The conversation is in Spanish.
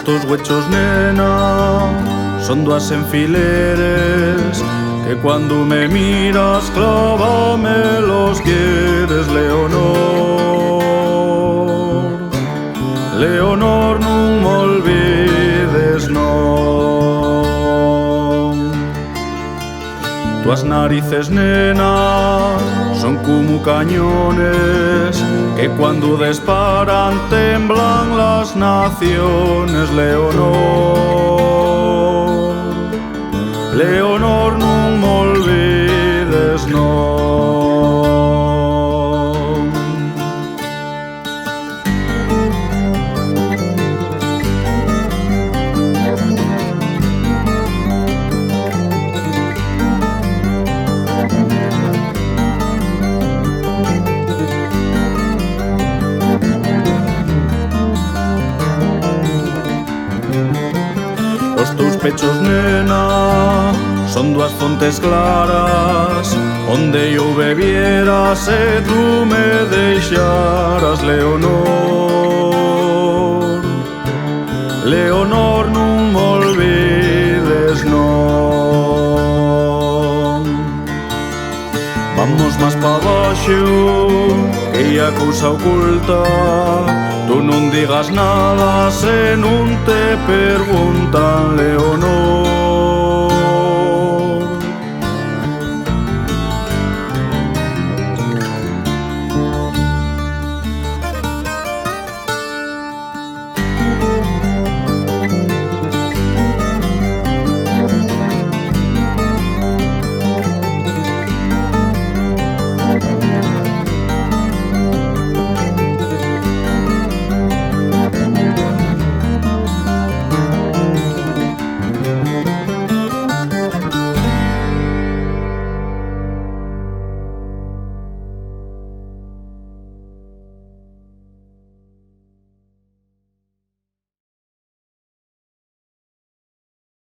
tus huechos, nena, son duas enfileres que cuando me miras clávame los quieres. Leonor, Leonor, non me olvides, non. Tuas narices, nena, son como cañones que cuando disparan temblan las naciones. Leonor, Leonor, non me olvides, non. Os teus pechos, nena, son duas fontes claras onde eu bebiera se tú me deixaras. Leonor, Leonor, non me olvides, non. Vamos más pa baixo, que hai a cousa oculta. Tú non digas nada se non te preguntan. Leonor,